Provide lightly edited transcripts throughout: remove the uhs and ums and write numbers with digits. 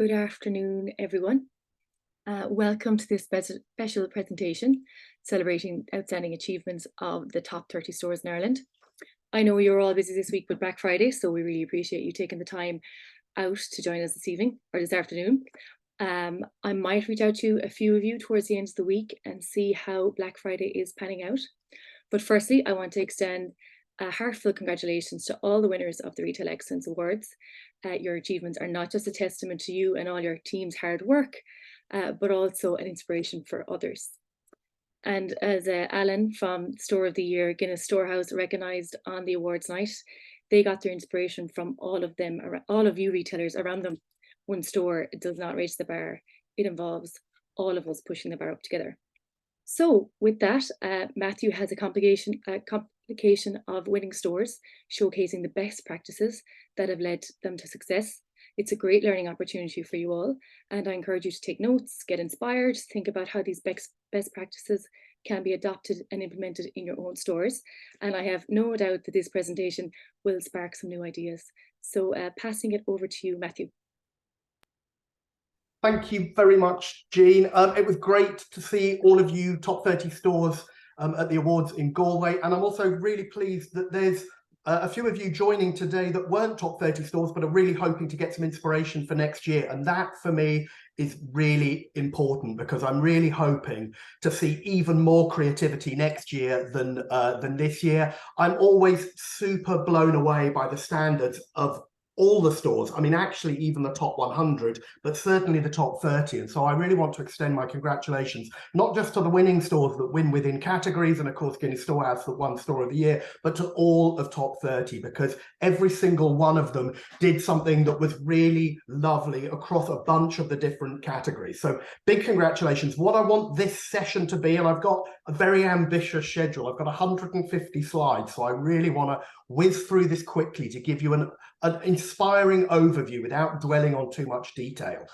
Good afternoon, everyone. Welcome to this special presentation celebrating outstanding achievements of the top 30 stores in Ireland. I know you're all busy this week with Black Friday, so we really appreciate you taking the time out to join us this evening or this afternoon. I might reach out to a few of you towards the end of the week and see how Black Friday is panning out. But firstly, I want to extend a heartfelt congratulations to all the winners of the Retail Excellence Awards. Your achievements are not just a testament to you and all your team's hard work, but also an inspiration for others. And as Alan from Store of the Year, Guinness Storehouse, recognised on the awards night, they got their inspiration from all of you retailers around them. One store does not raise the bar. It involves all of us pushing the bar up together. So with that, Matthew has a complication of winning stores, showcasing the best practices that have led them to success. It's a great learning opportunity for you all, and I encourage you to take notes, get inspired, think about how these best practices can be adopted and implemented in your own stores. And I have no doubt that this presentation will spark some new ideas. So passing it over to you, Matthew. Thank you very much, Jean. It was great to see all of you top 30 stores at the awards in Galway. And I'm also really pleased that there's a few of you joining today that weren't top 30 stores, but are really hoping to get some inspiration for next year. And that, for me, is really important, because I'm really hoping to see even more creativity next year than this year. I'm always super blown away by the standards of all the stores. I mean, actually, even the top 100, but certainly the top 30. And so I really want to extend my congratulations, not just to the winning stores that win within categories, and of course, Guinness Storehouse that won Store of the Year, but to all of top 30, because every single one of them did something that was really lovely across a bunch of the different categories. So big congratulations. What I want this session to be, and I've got a very ambitious schedule, I've got 150 slides, so I really want to whiz through this quickly to give you an inspiring overview without dwelling on too much detail.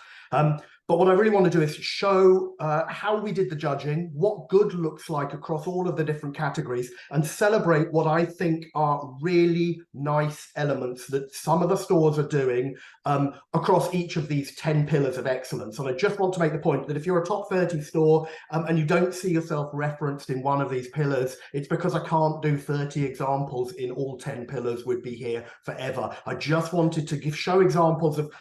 But what I really want to do is show how we did the judging, what good looks like across all of the different categories, and celebrate what I think are really nice elements that some of the stores are doing across each of these 10 pillars of excellence. And I just want to make the point that if you're a top 30 store and you don't see yourself referenced in one of these pillars, it's because I can't do 30 examples in all 10 pillars. Would be here forever. I just wanted to show examples of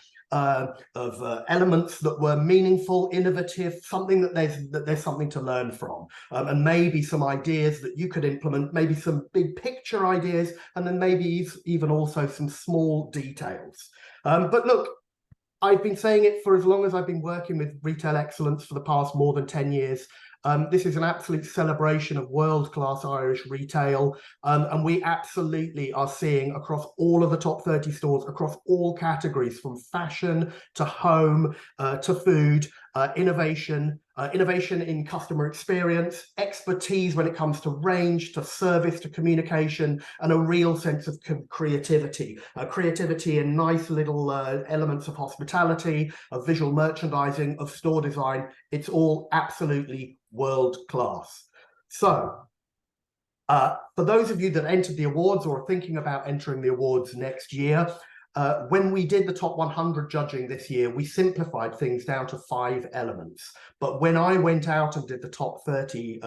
elements that were meaningful, innovative, something that there's something to learn from, and maybe some ideas that you could implement, maybe some big picture ideas, and then maybe even also some small details. But look, I've been saying it for as long as I've been working with retail excellence, for the past more than 10 years. This is an absolute celebration of world-class Irish retail, and we absolutely are seeing across all of the top 30 stores, across all categories, from fashion to home to food, innovation in customer experience, expertise when it comes to range, to service, to communication, and a real sense of creativity. Creativity in nice little elements of hospitality, of visual merchandising, of store design. It's all absolutely world class. So for those of you that entered the awards or are thinking about entering the awards next year, when we did the top 100 judging this year, we simplified things down to 5 elements. But when I went out and did the top 30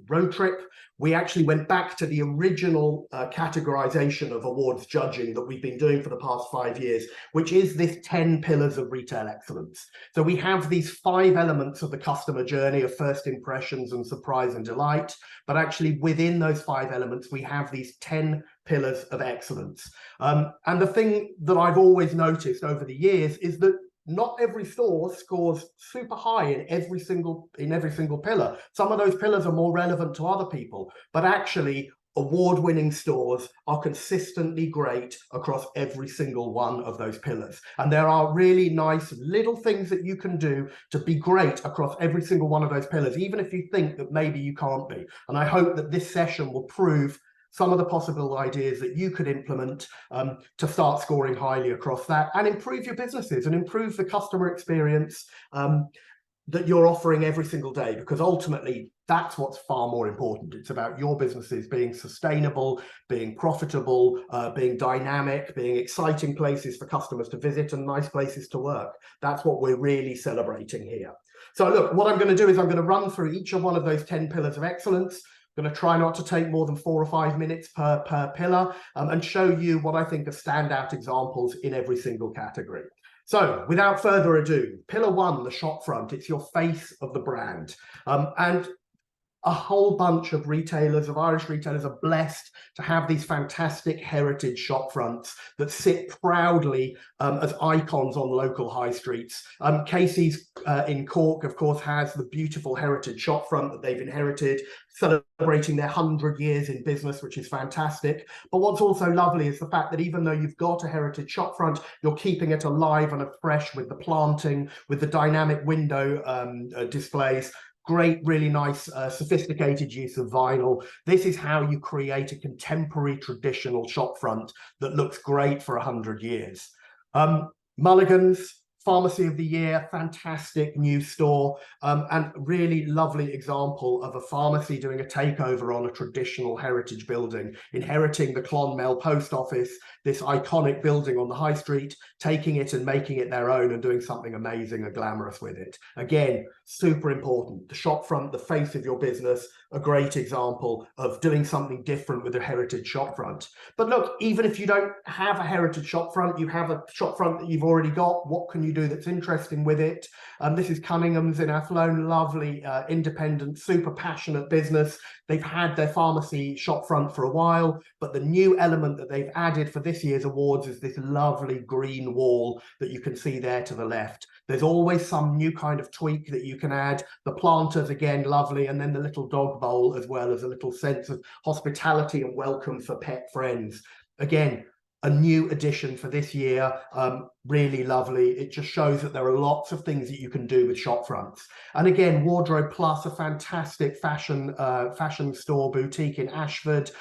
road trip, we actually went back to the original categorization of awards judging that we've been doing for the past 5 years, which is this 10 pillars of retail excellence. So we have these 5 elements of the customer journey of first impressions and surprise and delight. But actually within those 5 elements, we have these 10 pillars of excellence. And the thing that I've always noticed over the years is that not every store scores super high in every single pillar. Some of those pillars are more relevant to other people, but actually award-winning stores are consistently great across every single one of those pillars. And there are really nice little things that you can do to be great across every single one of those pillars, even if you think that maybe you can't be. And I hope that this session will prove some of the possible ideas that you could implement to start scoring highly across that and improve your businesses and improve the customer experience that you're offering every single day, because ultimately that's what's far more important. It's about your businesses being sustainable, being profitable, being dynamic, being exciting places for customers to visit and nice places to work. That's what we're really celebrating here. So look, what I'm going to do is I'm going to run through each of one of those 10 pillars of excellence. I'm going to try not to take more than 4 or 5 minutes per pillar, and show you what I think are standout examples in every single category. So without further ado, pillar 1, the shop front. It's your face of the brand. And a whole bunch of retailers, of Irish retailers, are blessed to have these fantastic heritage shop fronts that sit proudly as icons on local high streets. Casey's in Cork, of course, has the beautiful heritage shop front that they've inherited, celebrating their 100 years in business, which is fantastic. But what's also lovely is the fact that even though you've got a heritage shop front, you're keeping it alive and fresh with the planting, with the dynamic window displays. Great, really nice, sophisticated use of vinyl. This is how you create a contemporary traditional shop front that looks great for 100 years. Mulligan's, Pharmacy of the Year, fantastic new store, and really lovely example of a pharmacy doing a takeover on a traditional heritage building, inheriting the Clonmel post office, this iconic building on the high street, taking it and making it their own and doing something amazing and glamorous with it. Again, super important. The shop front, the face of your business, a great example of doing something different with a heritage shop front. But look, even if you don't have a heritage shop front, you have a shop front that you've already got, what can you do that's interesting with it? This is Cunningham's in Athlone, lovely, independent, super passionate business. They've had their pharmacy shop front for a while, but the new element that they've added for this year's awards is this lovely green wall that you can see there to the left. There's always some new kind of tweak that you can add. The planters, again, lovely, and then the little dog bowl, as well as a little sense of hospitality and welcome for pet friends. Again, a new addition for this year, really lovely. It just shows that there are lots of things that you can do with shop fronts. And again, Wardrobe Plus, a fantastic fashion store boutique in Ashford,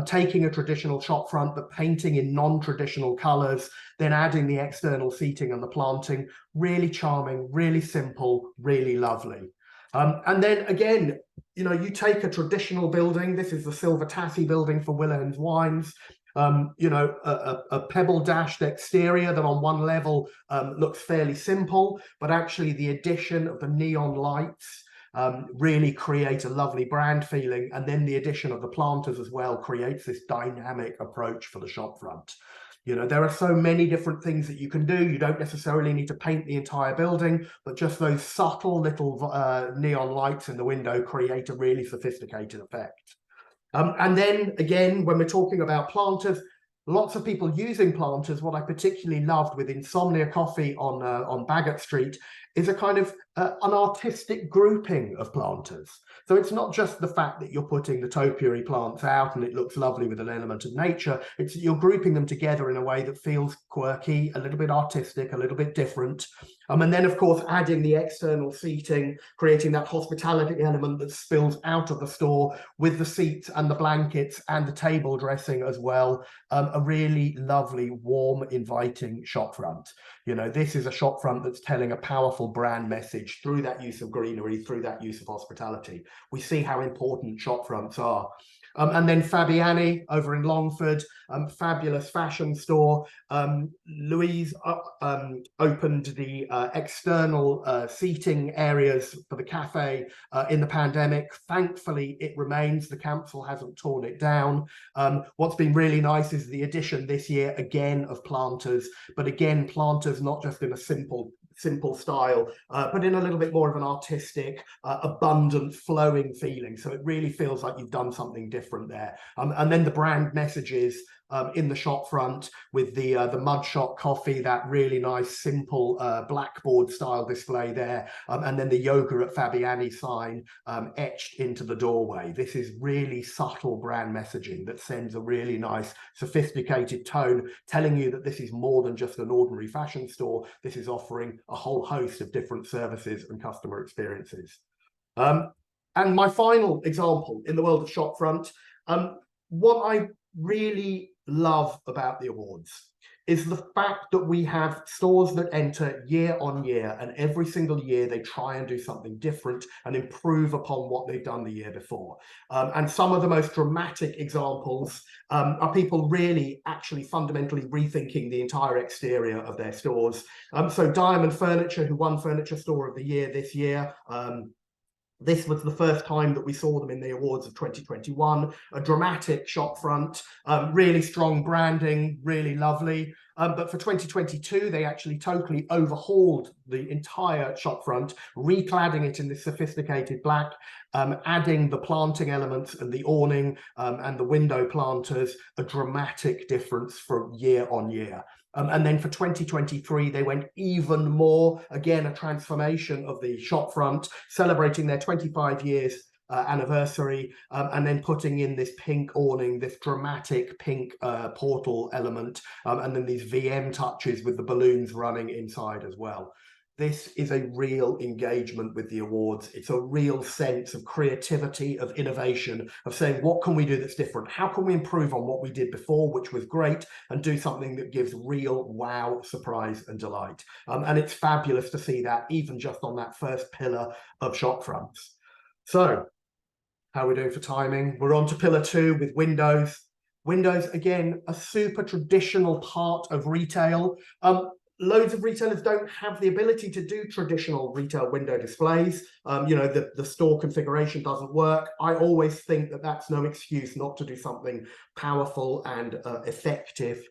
taking a traditional shop front but painting in non-traditional colours, then adding the external seating and the planting. Really charming, really simple, really lovely. And then again, you know, you take a traditional building. This is the Silver Tassie building for Wilhelm's Wines. You know, a pebble dashed exterior that on one level looks fairly simple, but actually the addition of the neon lights really create a lovely brand feeling, and then the addition of the planters as well creates this dynamic approach for the shop front. You know, there are so many different things that you can do. You don't necessarily need to paint the entire building, but just those subtle little neon lights in the window create a really sophisticated effect. And then again, when we're talking about planters, lots of people using planters. What I particularly loved with Insomnia Coffee on Bagot Street is a kind of an artistic grouping of planters. So it's not just the fact that you're putting the topiary plants out and it looks lovely with an element of nature. It's you're grouping them together in a way that feels quirky, a little bit artistic, a little bit different. And then, of course, adding the external seating, creating that hospitality element that spills out of the store with the seats and the blankets and the table dressing as well. A really lovely, warm, inviting shop front. You know, this is a shop front that's telling a powerful brand message through that use of greenery, through that use of hospitality. We see how important shop fronts are. And then Fabiani over in Longford, fabulous fashion store. Louise opened the external seating areas for the cafe in the pandemic. Thankfully, it remains. The council hasn't torn it down. What's been really nice is the addition this year, again, of planters, but again, planters not just in a simple style, but in a little bit more of an artistic, abundant, flowing feeling. So it really feels like you've done something different there. And then the brand messages in the shop front with the mud shot coffee, that really nice, simple blackboard style display there, and then the yoga at Fabiani sign etched into the doorway. This is really subtle brand messaging that sends a really nice, sophisticated tone, telling you that this is more than just an ordinary fashion store. This is offering a whole host of different services and customer experiences. And my final example in the world of shop front, what I really love about the awards is the fact that we have stores that enter year on year, and every single year they try and do something different and improve upon what they've done the year before. And some of the most dramatic examples are people really actually fundamentally rethinking the entire exterior of their stores. So Diamond Furniture, who won Furniture Store of the Year this year, this was the first time that we saw them in the awards of 2021. A dramatic shop front, really strong branding, really lovely. But for 2022, they actually totally overhauled the entire shop front, recladding it in this sophisticated black, adding the planting elements and the awning and the window planters, a dramatic difference from year on year. And then for 2023, they went even more, again, a transformation of the shop front, celebrating their 25 years anniversary, and then putting in this pink awning, this dramatic pink portal element, and then these VM touches with the balloons running inside as well. This is a real engagement with the awards. It's a real sense of creativity, of innovation, of saying, what can we do that's different? How can we improve on what we did before, which was great, and do something that gives real wow, surprise, and delight? And it's fabulous to see that, even just on that first pillar of shop fronts. So, how are we doing for timing? We're on to pillar 2 with windows. Windows, again, a super traditional part of retail. Loads of retailers don't have the ability to do traditional retail window displays. You know, the store configuration doesn't work. I always think that that's no excuse not to do something powerful and effective.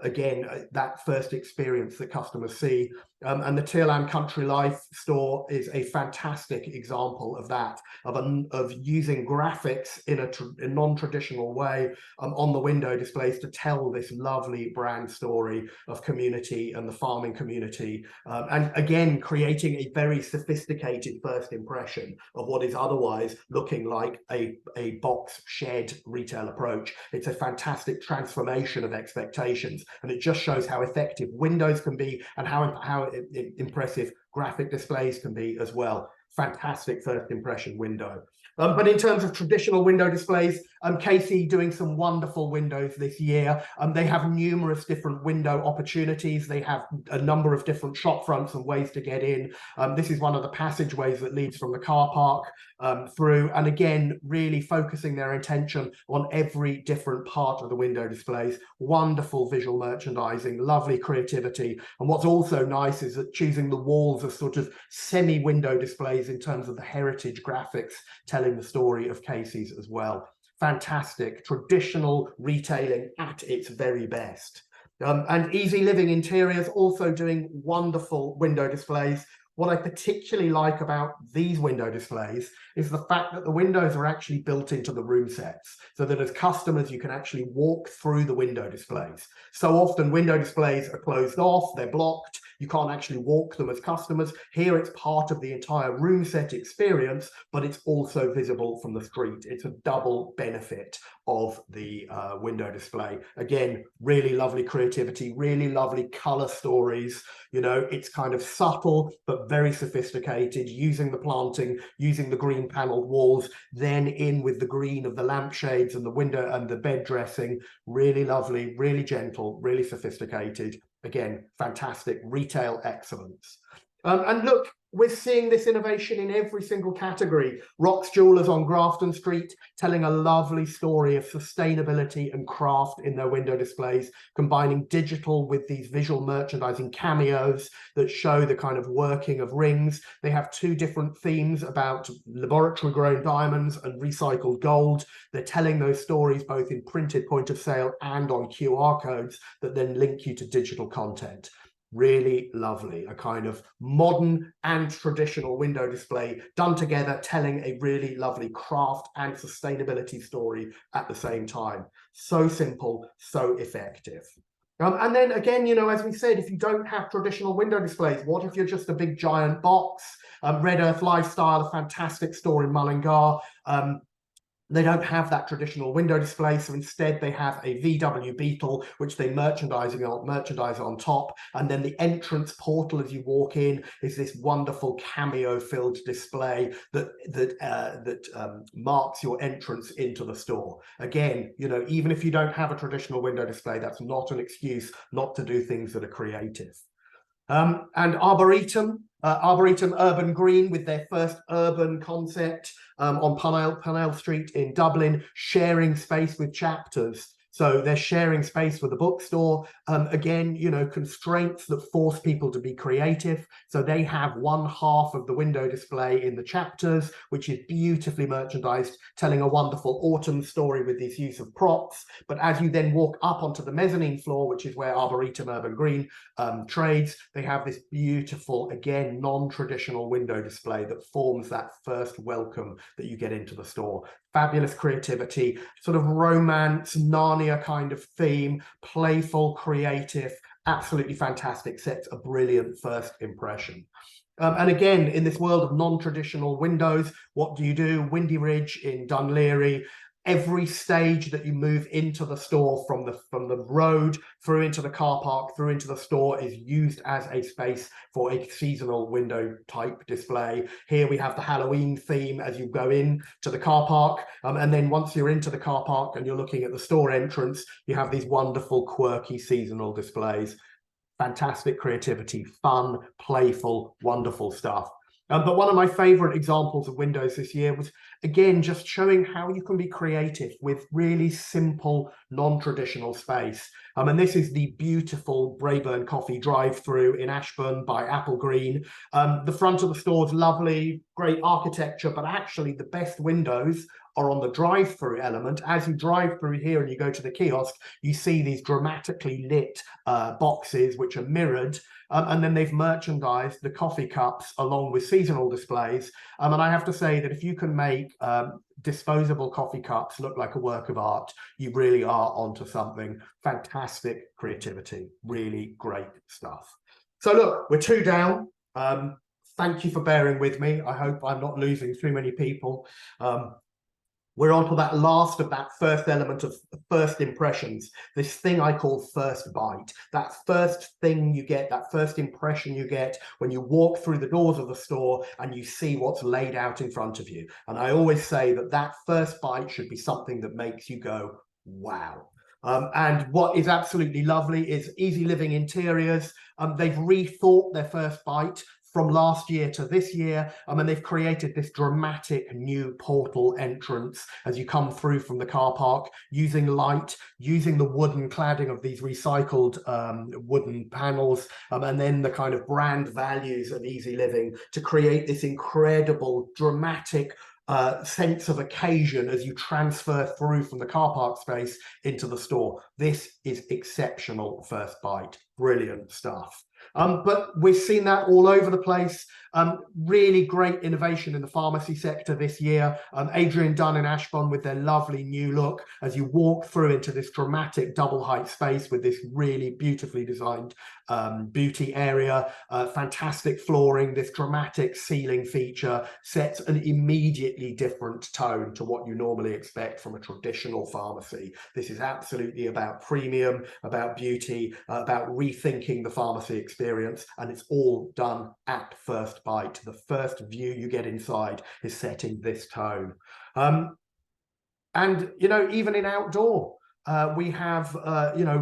Again, that first experience that customers see. And the Tearland Country Life store is a fantastic example of that, of using graphics in a non-traditional way on the window displays to tell this lovely brand story of community and the farming community. And again, creating a very sophisticated first impression of what is otherwise looking like a box shed retail approach. It's a fantastic transformation of expectations, and it just shows how effective windows can be and how impressive graphic displays can be as well. Fantastic first impression window. But in terms of traditional window displays, Casey doing some wonderful windows this year. They have numerous different window opportunities. They have a number of different shop fronts and ways to get in. This is one of the passageways that leads from the car park through, and again, really focusing their attention on every different part of the window displays. Wonderful visual merchandising, lovely creativity. And what's also nice is that choosing the walls as sort of semi-window displays in terms of the heritage graphics telling the story of Casey's as well. Fantastic traditional retailing at its very best. And Easy Living Interiors also doing wonderful window displays. What I particularly like about these window displays is the fact that the windows are actually built into the room sets, so that as customers, you can actually walk through the window displays. So often window displays are closed off, they're blocked, you can't actually walk them as customers. Here it's part of the entire room set experience, but it's also visible from the street. It's a double benefit of the window display. Again, really lovely creativity, really lovely color stories. You know, it's kind of subtle, but very sophisticated, using the planting, using the green paneled walls, then in with the green of the lampshades and the window and the bed dressing. Really lovely, really gentle, really sophisticated. Again, fantastic retail excellence. And look, we're seeing this innovation in every single category. Rock's Jewelers on Grafton Street, telling a lovely story of sustainability and craft in their window displays, combining digital with these visual merchandising cameos that show the kind of working of rings. They have 2 different themes about laboratory-grown diamonds and recycled gold. They're telling those stories both in printed point of sale and on QR codes that then link you to digital content. Really lovely, a kind of modern and traditional window display done together, telling a really lovely craft and sustainability story at the same time. So simple, so effective. And then again, you know, as we said, if you don't have traditional window displays, what if you're just a big giant box? Red Earth Lifestyle, a fantastic store in Mullingar. They don't have that traditional window display, so instead they have a VW Beetle, which they merchandise on top, and then the entrance portal as you walk in is this wonderful cameo-filled display that marks your entrance into the store. Again, you know, even if you don't have a traditional window display, that's not an excuse not to do things that are creative. And Arboretum Urban Green, with their first urban concept on Parnell Street in Dublin, sharing space with Chapters. So they're sharing space with the bookstore. Again, you know, constraints that force people to be creative. So they have one half of the window display in the Chapters, which is beautifully merchandised, telling a wonderful autumn story with this use of props. But as you then walk up onto the mezzanine floor, which is where Arboretum Urban Green trades, they have this beautiful, again, non-traditional window display that forms that first welcome that you get into the store. Fabulous creativity, sort of romance, Narnia kind of theme, playful, creative, absolutely fantastic, sets a brilliant first impression. And again, in this world of non-traditional windows, what do? Windy Ridge in Dunleary. Every stage that you move into the store, from the road through into the car park, through into the store, is used as a space for a seasonal window type display. Here we have the Halloween theme as you go in to the car park. And then once you're into the car park and you're looking at the store entrance, you have these wonderful, quirky seasonal displays. Fantastic creativity, fun, playful, wonderful stuff. But one of my favorite examples of windows this year was, again, just showing how you can be creative with really simple, non-traditional space. And this is the beautiful Braeburn Coffee drive-through in Ashburn by Apple Green. The front of the store is lovely, great architecture, but actually the best windows are on the drive-through element. As you drive through here and you go to the kiosk, you see these dramatically lit boxes which are mirrored, and then they've merchandised the coffee cups along with seasonal displays. And I have to say that if you can make disposable coffee cups look like a work of art, you really are onto something. Fantastic creativity, really great stuff. So look, we're 2 down. Thank you for bearing with me. I hope I'm not losing too many people. We're on to that last of that first element of first impressions, this thing I call first bite. That first thing you get, that first impression you get when you walk through the doors of the store and you see what's laid out in front of you. And I always say that that first bite should be something that makes you go, wow. And what is absolutely lovely is Easy Living Interiors. They've rethought their first bite from last year to this year, and they've created this dramatic new portal entrance as you come through from the car park, using light, using the wooden cladding of these recycled wooden panels, and then the kind of brand values of Easy Living to create this incredible, dramatic sense of occasion as you transfer through from the car park space into the store. This is exceptional first bite, brilliant stuff. But we've seen that all over the place. Really great innovation in the pharmacy sector this year. Adrian Dunn in Ashbourne with their lovely new look as you walk through into this dramatic double height space with this really beautifully designed beauty area. Fantastic flooring. This dramatic ceiling feature sets an immediately different tone to what you normally expect from a traditional pharmacy. This is absolutely about premium, about beauty, about rethinking the pharmacy experience, and it's all done at first bite. The first view you get inside is setting this tone. And, you know, even in outdoor, we have,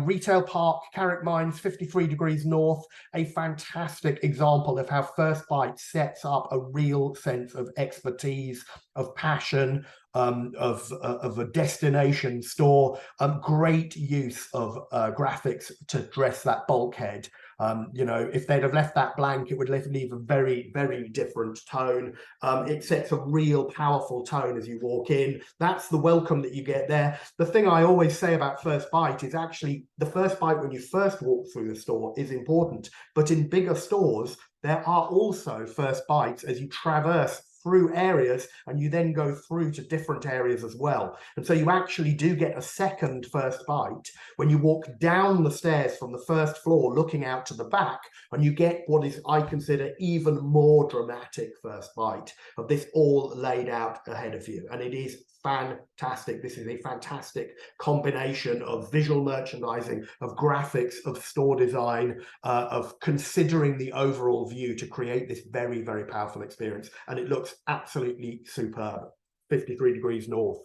Retail Park, Carrick Mines, 53 degrees north, a fantastic example of how First Bite sets up a real sense of expertise, of passion, of a destination store. Great use of graphics to dress that bulkhead. If they'd have left that blank, it would leave a very, very different tone. It sets a real powerful tone as you walk in. That's the welcome that you get there. The thing I always say about First Bite is actually the first bite when you first walk through the store is important. But in bigger stores, there are also first bites as you traverse through areas and you then go through to different areas as well. And so you actually do get a second first bite when you walk down the stairs from the first floor looking out to the back, and you get what is, I consider, even more dramatic first bite of this all laid out ahead of you. And it is fantastic. This is a fantastic combination of visual merchandising, of graphics, of store design, of considering the overall view to create this very, very powerful experience. And it looks absolutely superb. 53 degrees north.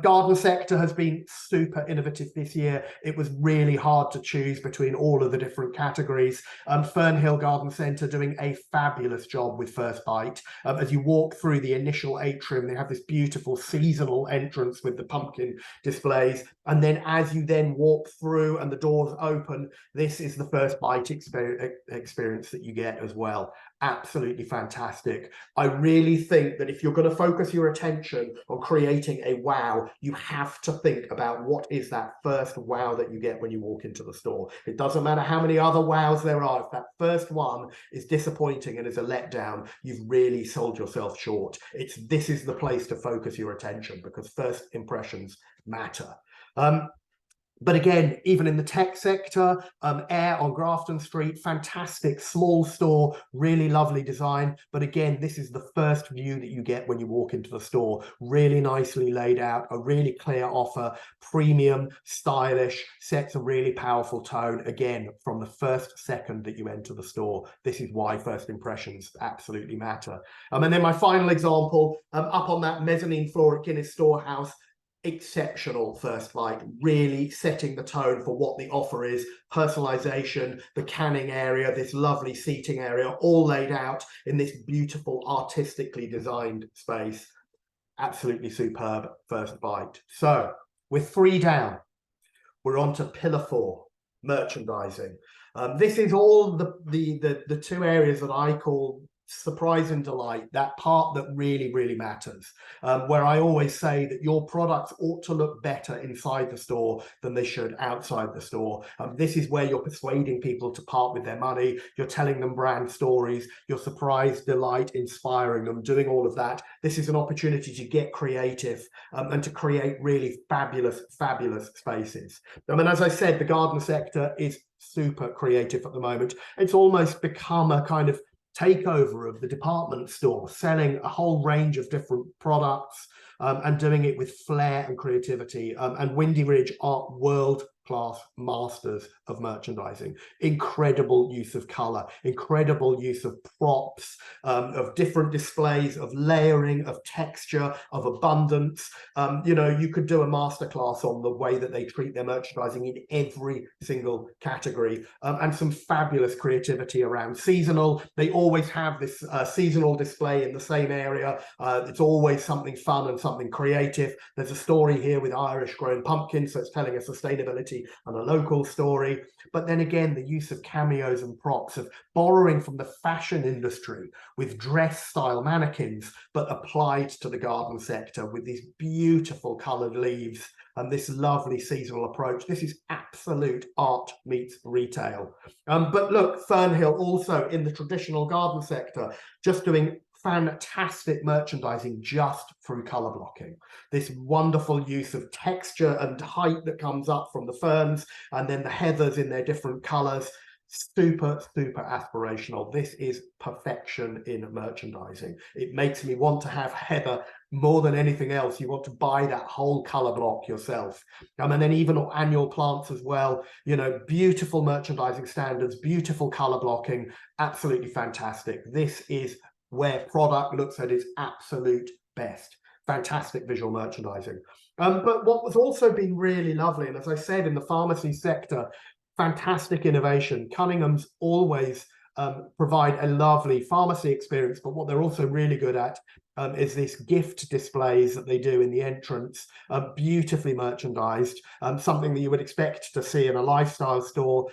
Garden sector has been super innovative this year. It was really hard to choose between all of the different categories. Fernhill Garden Centre doing a fabulous job with First Bite. As you walk through the initial atrium, they have this beautiful seasonal entrance with the pumpkin displays. And then as you then walk through and the doors open, this is the First Bite experience that you get as well. Absolutely fantastic. I really think that if you're going to focus your attention on creating a wow, you have to think about what is that first wow that you get when you walk into the store. It doesn't matter how many other wows there are. If that first one is disappointing and is a letdown, you've really sold yourself short. This is the place to focus your attention, because first impressions matter. But again, even in the tech sector, Air on Grafton Street, fantastic small store, really lovely design. But again, this is the first view that you get when you walk into the store. Really nicely laid out, a really clear offer, premium, stylish, sets a really powerful tone. Again, from the first second that you enter the store, this is why first impressions absolutely matter. And then my final example, up on that mezzanine floor at Guinness Storehouse, exceptional First Bite, really setting the tone for what the offer is. Personalization, the canning area, this lovely seating area, all laid out in this beautiful artistically designed space. Absolutely superb First Bite. So with 3 down, we're on to pillar 4, merchandising. This is all the 2 areas that I call surprise and delight, that part that really, really matters, where I always say that your products ought to look better inside the store than they should outside the store. This is where you're persuading people to part with their money, you're telling them brand stories, you're surprise, delight, inspiring them, doing all of that. This is an opportunity to get creative and to create really fabulous, fabulous spaces. I mean, as I said, the garden sector is super creative at the moment. It's almost become a kind of takeover of the department store, selling a whole range of different products and doing it with flair and creativity. And Windy Ridge are world-class masters of merchandising. Incredible use of color, incredible use of props, of different displays, of layering, of texture, of abundance. You know, you could do a masterclass on the way that they treat their merchandising in every single category, and some fabulous creativity around seasonal. They always have this seasonal display in the same area. It's always something fun and something creative. There's a story here with Irish grown pumpkins, so it's telling a sustainability and a local story. But then again, the use of cameos and props, of borrowing from the fashion industry with dress style mannequins, but applied to the garden sector with these beautiful colored leaves and this lovely seasonal approach. This is absolute art meets retail. But look, Fernhill also in the traditional garden sector, just doing fantastic merchandising just through color blocking. This wonderful use of texture and height that comes up from the ferns, and then the heathers in their different colors. Super, super aspirational. This is perfection in merchandising. It makes me want to have heather more than anything else. You want to buy that whole color block yourself. And then even annual plants as well, you know, beautiful merchandising standards, beautiful color blocking, absolutely fantastic. This is where product looks at its absolute best. Fantastic visual merchandising. But what was also been really lovely, and as I said, in the pharmacy sector, fantastic innovation. Cunningham's always provide a lovely pharmacy experience, but what they're also really good at is this gift displays that they do in the entrance, beautifully merchandised, something that you would expect to see in a lifestyle store,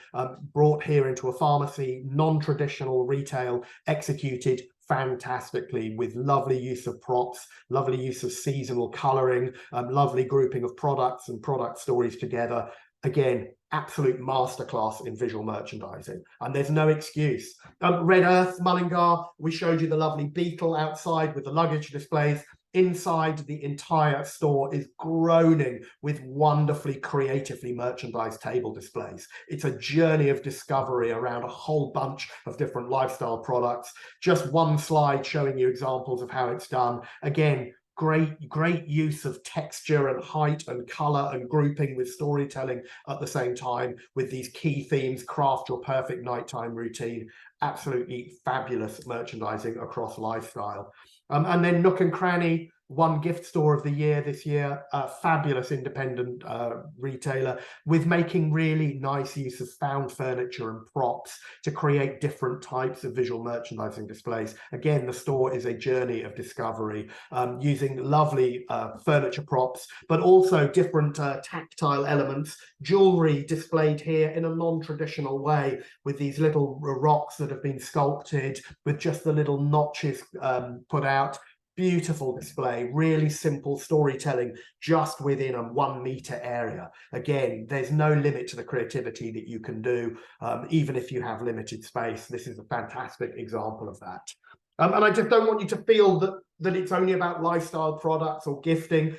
brought here into a pharmacy, non-traditional retail, executed fantastically with lovely use of props, lovely use of seasonal coloring, lovely grouping of products and product stories together. Again, absolute masterclass in visual merchandising, and there's no excuse. Red Earth, Mullingar, we showed you the lovely beetle outside with the luggage displays. Inside, the entire store is groaning with wonderfully creatively merchandised table displays. It's a journey of discovery around a whole bunch of different lifestyle products. Just one slide showing you examples of how it's done. Again, great use of texture and height and color and grouping with storytelling at the same time, with these key themes: craft your perfect nighttime routine. Absolutely fabulous merchandising across lifestyle. And then Nook and Cranny won Gift Store of the Year this year, a fabulous independent retailer, with making really nice use of found furniture and props to create different types of visual merchandising displays. Again, the store is a journey of discovery, using lovely furniture props, but also different tactile elements, jewelry displayed here in a non-traditional way, with these little rocks that have been sculpted with just the little notches put out. Beautiful display, really simple storytelling just within a 1 meter area. Again, there's no limit to the creativity that you can do, even if you have limited space. This is a fantastic example of that. And I just don't want you to feel that it's only about lifestyle products or gifting.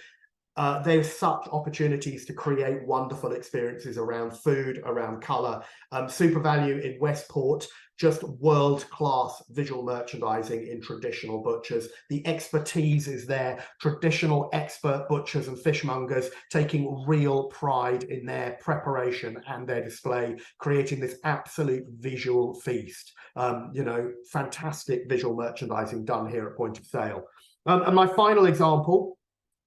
There's such opportunities to create wonderful experiences around food, around colour. Super Value in Westport, just world-class visual merchandising in traditional butchers. The expertise is there. Traditional expert butchers and fishmongers taking real pride in their preparation and their display, creating this absolute visual feast. Fantastic visual merchandising done here at point of sale. And my final example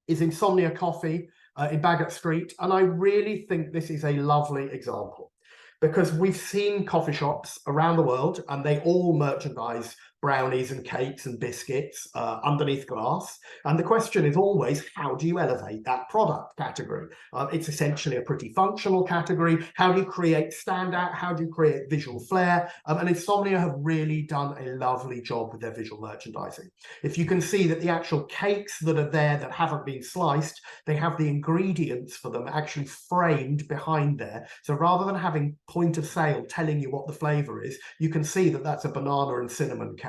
is Insomnia Coffee in Baggot Street. And I really think this is a lovely example, because we've seen coffee shops around the world and they all merchandise brownies and cakes and biscuits underneath glass. And the question is always, how do you elevate that product category? It's essentially a pretty functional category. How do you create standout? How do you create visual flair? And Insomnia have really done a lovely job with their visual merchandising. If you can see that the actual cakes that are there that haven't been sliced, they have the ingredients for them actually framed behind there. So rather than having point of sale telling you what the flavor is, you can see that that's a banana and cinnamon cake.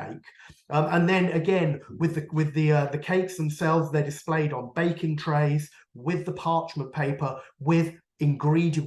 And then again, with the cakes themselves, they're displayed on baking trays with the parchment paper, with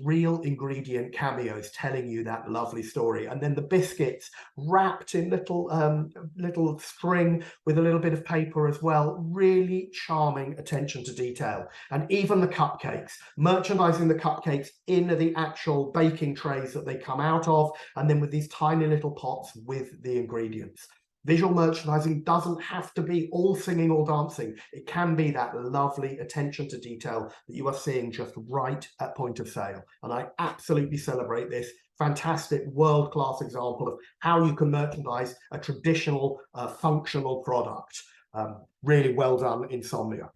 real ingredient cameos telling you that lovely story. And then the biscuits wrapped in little string with a little bit of paper as well. Really charming attention to detail. And even the cupcakes, merchandising the cupcakes in the actual baking trays that they come out of, and then with these tiny little pots with the ingredients. Visual merchandising doesn't have to be all singing or dancing. It can be that lovely attention to detail that you are seeing just right at point of sale. And I absolutely celebrate this. Fantastic world-class example of how you can merchandise a traditional functional product. Really well done, Insomnia.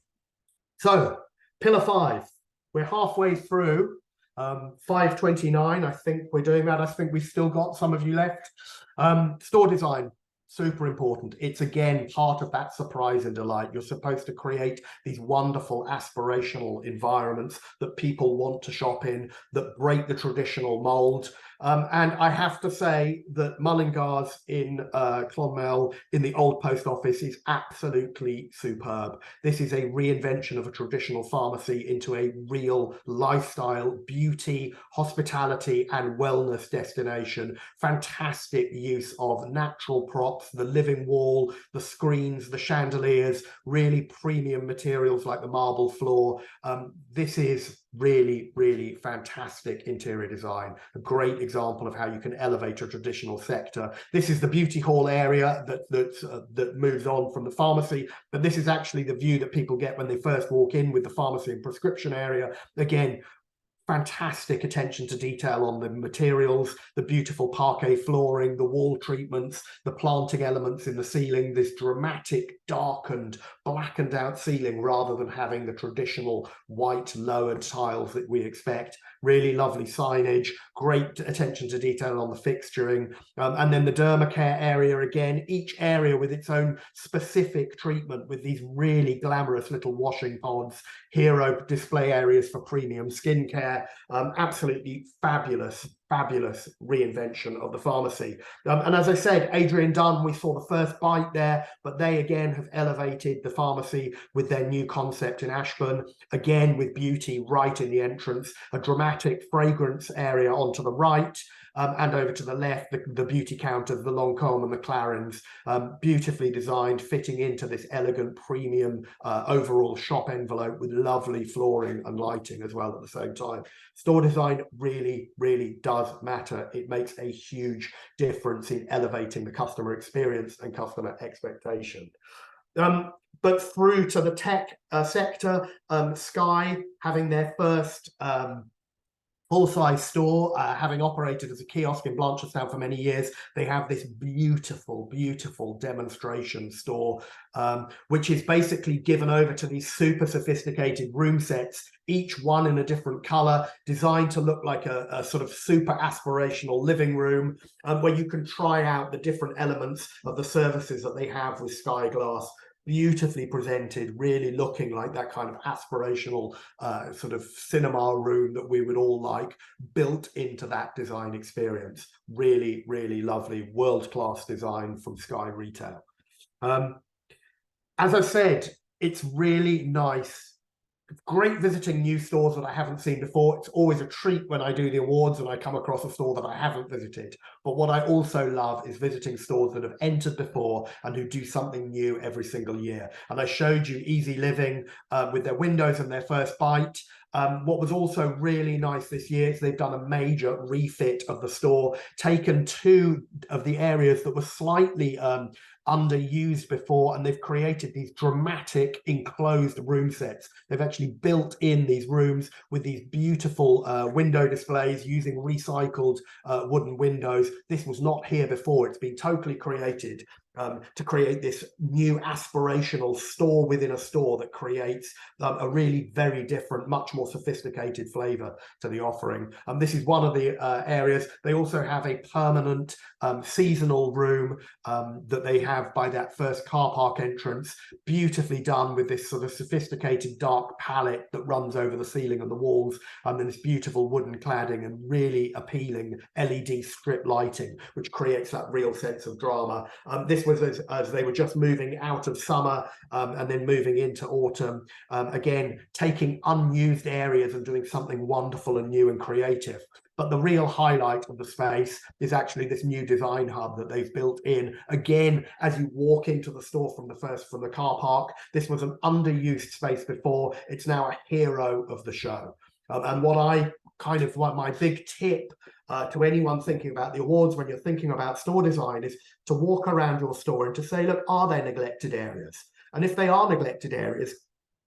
So, pillar 5. We're halfway through. 5:29, I think we're doing that. I think we've still got some of you left. Store design. Super important. It's again part of that surprise and delight. You're supposed to create these wonderful aspirational environments that people want to shop in, that break the traditional mold. And I have to say that Mullingar's in Clonmel in the old post office is absolutely superb. This is a reinvention of a traditional pharmacy into a real lifestyle, beauty, hospitality and wellness destination. Fantastic use of natural props, the living wall, the screens, the chandeliers, really premium materials like the marble floor. This is really, really fantastic interior design. A great example of how you can elevate a traditional sector. This is the beauty hall area that moves on from the pharmacy, but this is actually the view that people get when they first walk in with the pharmacy and prescription area. Again, fantastic attention to detail on the materials, the beautiful parquet flooring, the wall treatments, the planting elements in the ceiling, this dramatic darkened, blackened out ceiling rather than having the traditional white lowered tiles that we expect. really lovely signage, great attention to detail on the fixturing. And then the dermacare area, again, each area with its own specific treatment with these really glamorous little washing pods, hero display areas for premium skincare. Absolutely fabulous reinvention of the pharmacy. And as I said, Adrian Dunn, we saw the first bite there, but they again have elevated the pharmacy with their new concept in Ashburn, again with beauty right in the entrance, a dramatic fragrance area onto the right, and over to the left, the beauty counters, the Lancôme and McLarens, beautifully designed, fitting into this elegant premium overall shop envelope with lovely flooring and lighting as well at the same time. Store design really, really does matter. It makes a huge difference in elevating the customer experience and customer expectation. But through to the tech sector, Sky having their first full-size store, having operated as a kiosk in Blanchardstown for many years, they have this beautiful demonstration store, which is basically given over to these super sophisticated room sets, each one in a different color, designed to look like a sort of super aspirational living room, where you can try out the different elements of the services that they have with Sky Glass. Beautifully presented, really looking like that kind of aspirational sort of cinema room that we would all like, built into that design experience. Really, really lovely, world-class design from Sky Retail. As I said, it's really nice. Great visiting new stores that I haven't seen before. It's always a treat when I do the awards and I come across a store that I haven't visited. But what I also love is visiting stores that have entered before and who do something new every single year. And I showed you Easy Living with their windows and their first bite. What was also really nice this year is they've done a major refit of the store, taken two of the areas that were slightly underused before, and they've created these dramatic enclosed room sets. They've actually built in these rooms with these beautiful window displays using recycled wooden windows. This was not here before. It's been totally created to create this new aspirational store within a store that creates a really very different, much more sophisticated flavor to the offering. This is one of the areas. They also have a permanent seasonal room that they have by that first car park entrance, beautifully done with this sort of sophisticated dark palette that runs over the ceiling and the walls, and then this beautiful wooden cladding and really appealing LED strip lighting, which creates that real sense of drama. This was as they were just moving out of summer and then moving into autumn, again taking unused areas and doing something wonderful and new and creative. But the real highlight of the space is actually this new design hub that they've built in. Again, as you walk into the store from the car park, this was an underused space before. It's now a hero of the show. And what my big tip to anyone thinking about the awards when you're thinking about store design is to walk around your store and to say, look, are there neglected areas? And if they are neglected areas,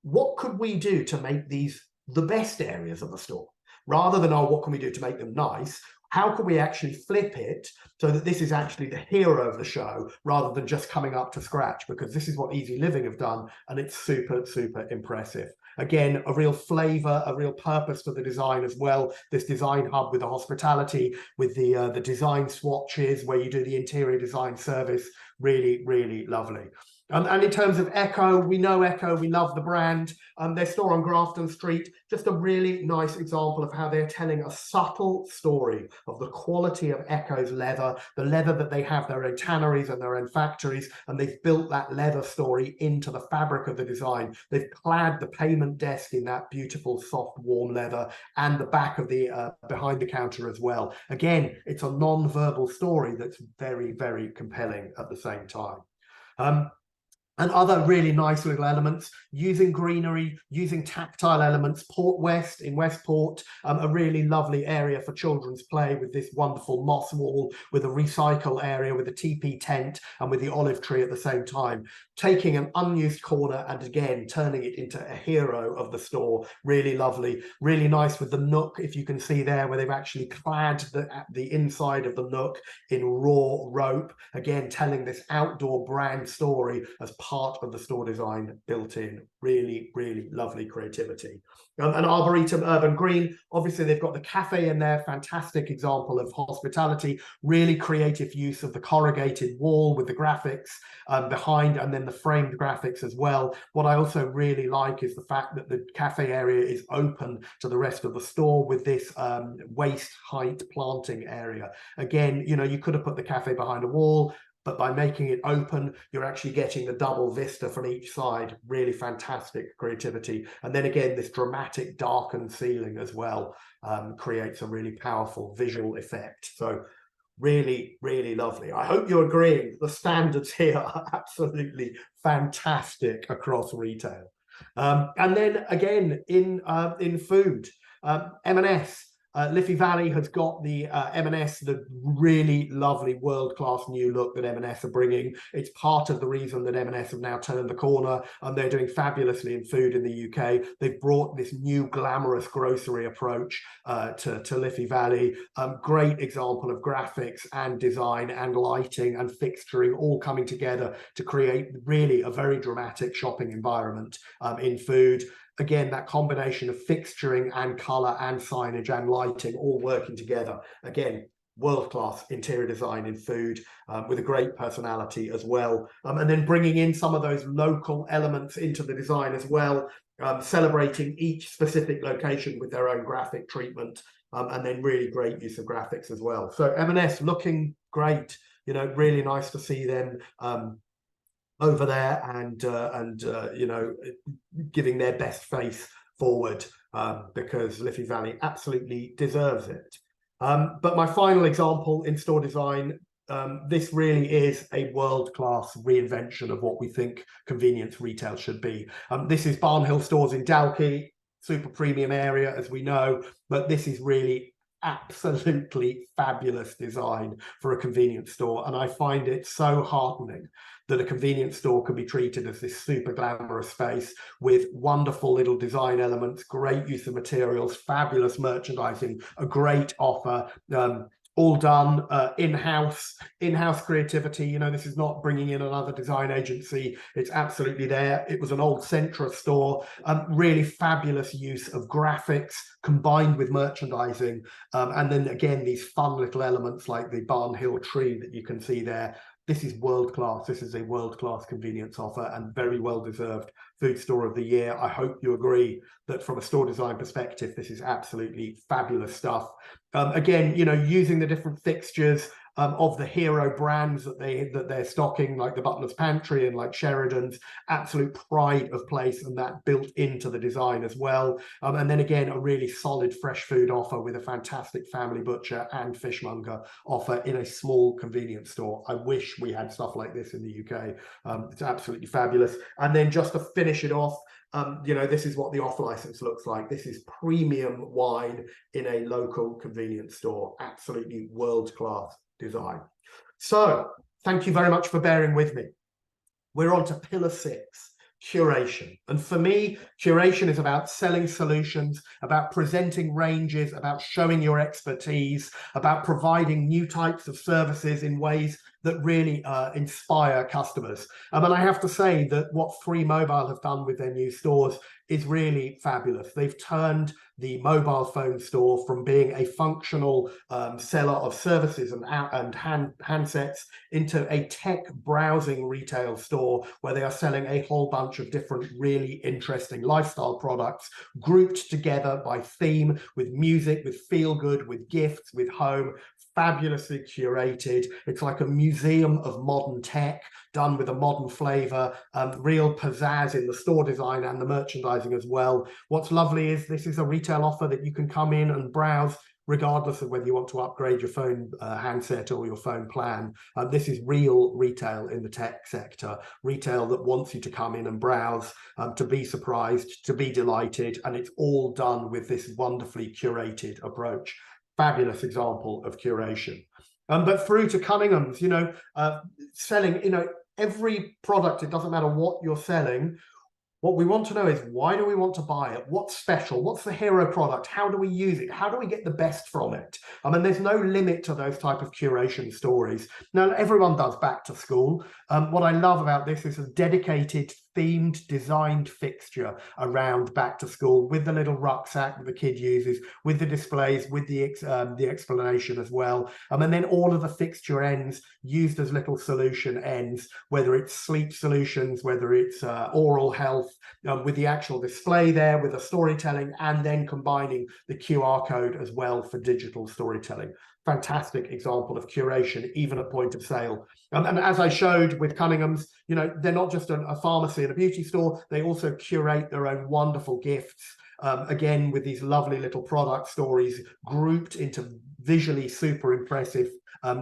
what could we do to make these the best areas of the store? Rather than, oh, what can we do to make them nice? How can we actually flip it so that this is actually the hero of the show rather than just coming up to scratch? Because this is what Easy Living have done, and it's super impressive. Again, a real flavor, a real purpose for the design as well. This design hub with the hospitality, with the design swatches where you do the interior design service, really lovely. And in terms of Echo, we know Echo, we love the brand. Their store on Grafton Street, just a really nice example of how they're telling a subtle story of the quality of Echo's leather, the leather that they have their own tanneries and their own factories, and they've built that leather story into the fabric of the design. They've clad the payment desk in that beautiful, soft, warm leather, and the back of the behind the counter as well. Again, it's a non-verbal story that's very compelling at the same time. And other really nice little elements, using greenery, using tactile elements. Port West in Westport, a really lovely area for children's play with this wonderful moss wall, with a recycle area, with a teepee tent, and with the olive tree at the same time. taking an unused corner and again turning it into a hero of the store. Really lovely, really nice with the nook, if you can see there, where they've actually clad the inside of the nook in raw rope, again telling this outdoor brand story as part of the store design built in. Really, really lovely creativity. An Arboretum Urban Green, obviously they've got the cafe in there, fantastic example of hospitality, really creative use of the corrugated wall with the graphics behind, and then the framed graphics as well. What I also really like is the fact that the cafe area is open to the rest of the store with this waist height planting area. Again, you know, you could have put the cafe behind a wall, but by making it open, you're actually getting the double vista from each side. Really fantastic creativity. And then again, this dramatic darkened ceiling as well creates a really powerful visual effect. So really, really lovely. I hope you're agreeing the standards here are absolutely fantastic across retail. And then again, in food, M&S. Liffey Valley has got the M&S, the really lovely world-class new look that M&S are bringing. It's part of the reason that M&S have now turned the corner, and they're doing fabulously in food in the UK. They've brought this new glamorous grocery approach to Liffey Valley. Great example of graphics and design and lighting and fixturing all coming together to create really a very dramatic shopping environment in food. Again, that combination of fixturing and colour and signage and lighting all working together. Again, world-class interior design in food with a great personality as well. And then bringing in some of those local elements into the design as well, celebrating each specific location with their own graphic treatment, and then really great use of graphics as well. So M&S looking great, you know, really nice to see them over there and you know, giving their best face forward because Liffey Valley absolutely deserves it. But my final example in store design, this really is a world-class reinvention of what we think convenience retail should be. This is Barnhill Stores in Dalkey, super premium area, as we know, but this is really absolutely fabulous design for a convenience store, and I find it so heartening that a convenience store can be treated as this super glamorous space with wonderful little design elements, great use of materials, fabulous merchandising, a great offer, all done in-house creativity. You know, this is not bringing in another design agency. It's absolutely there. It was an old Centra store. Really fabulous use of graphics combined with merchandising. And then again, these fun little elements like the Barnhill tree that you can see there. This is world-class. This is a world-class convenience offer and very well-deserved Food Store of the Year. I hope you agree that from a store design perspective, this is absolutely fabulous stuff. Again, you know, using the different fixtures of the hero brands that they're stocking, like the Butler's Pantry and like Sheridan's, absolute pride of place, and that built into the design as well. And then again, a really solid fresh food offer with a fantastic family butcher and fishmonger offer in a small convenience store. I wish we had stuff like this in the UK. It's absolutely fabulous. And then just to finish it off, you know, this is what the off license looks like. This is premium wine in a local convenience store. Absolutely world-class design. So thank you very much for bearing with me. We're on to pillar 6, curation. And for me, curation is about selling solutions, about presenting ranges, about showing your expertise, about providing new types of services in ways that really inspire customers. And I have to say that what Free Mobile have done with their new stores is really fabulous. They've turned the mobile phone store from being a functional seller of services and handsets into a tech browsing retail store where they are selling a whole bunch of different really interesting lifestyle products grouped together by theme, with music, with feel good, with gifts, with home, fabulously curated. It's like a museum of modern tech done with a modern flavor, real pizzazz in the store design and the merchandising as well. What's lovely is this is a retail offer that you can come in and browse regardless of whether you want to upgrade your phone handset or your phone plan. This is real retail in the tech sector, retail that wants you to come in and browse, to be surprised, to be delighted, and it's all done with this wonderfully curated approach. Fabulous example of curation. But through to Cunningham's, you know, selling, you know, every product, it doesn't matter what you're selling, what we want to know is, why do we want to buy it? What's special? What's the hero product? How do we use it? How do we get the best from it? I mean, there's no limit to those type of curation stories. Now, everyone does back to school. What I love about this is a dedicated, themed, designed fixture around back to school, with the little rucksack that the kid uses, with the displays, with the explanation as well. And then all of the fixture ends used as little solution ends, whether it's sleep solutions, whether it's oral health, with the actual display there, with the storytelling, and then combining the QR code as well for digital storytelling. Fantastic example of curation, even at point of sale. And as I showed with Cunningham's, you know, they're not just a pharmacy and a beauty store, they also curate their own wonderful gifts. Again, with these lovely little product stories grouped into visually super impressive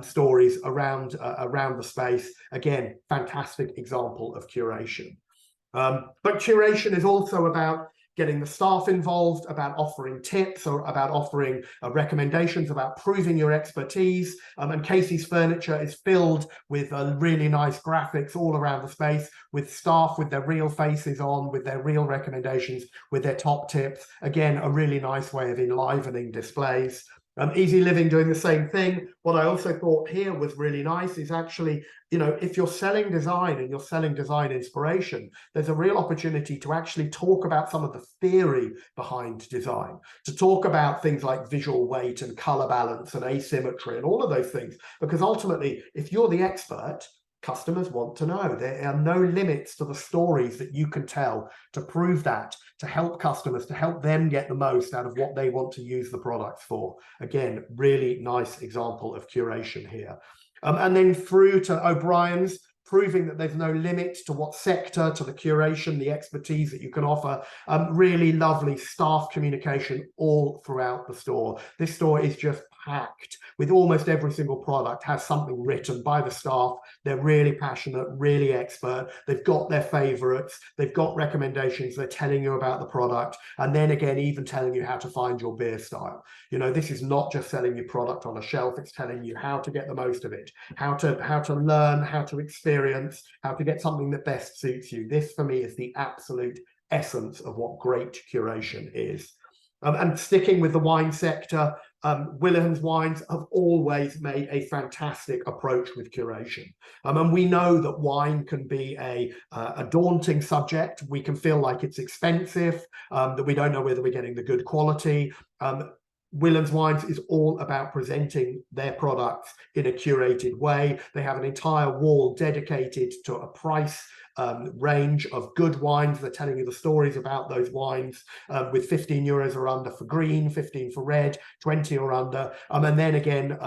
stories around the space. Again, fantastic example of curation. But curation is also about getting the staff involved, about offering tips, or about offering recommendations, about proving your expertise. And Casey's Furniture is filled with really nice graphics all around the space, with staff with their real faces on, with their real recommendations, with their top tips. Again, a really nice way of enlivening displays. Easy Living doing the same thing. What I also thought here was really nice is actually, you know, if you're selling design and you're selling design inspiration, there's a real opportunity to actually talk about some of the theory behind design, to talk about things like visual weight and color balance and asymmetry and all of those things. Because ultimately, if you're the expert, customers want to know. There are no limits to the stories that you can tell to prove that, to help customers, to help them get the most out of what they want to use the products for. Again, really nice example of curation here. And then through to O'Brien's, proving that there's no limit to what sector, to the curation, the expertise that you can offer. Really lovely staff communication all throughout the store. This store is just packed with almost every single product has something written by the staff. They're really passionate, really expert. They've got their favorites. They've got recommendations. They're telling you about the product. And then again, even telling you how to find your beer style. You know, this is not just selling you product on a shelf. It's telling you how to get the most of it, how to learn, how to experience, how to get something that best suits you. This, for me, is the absolute essence of what great curation is. And sticking with the wine sector, Williams Wines have always made a fantastic approach with curation. And we know that wine can be a daunting subject. We can feel like it's expensive, that we don't know whether we're getting the good quality. Williams Wines is all about presenting their products in a curated way. They have an entire wall dedicated to a price range of good wines. They're telling you the stories about those wines, with 15 euros or under for green, 15 for red, 20 or under. And then again,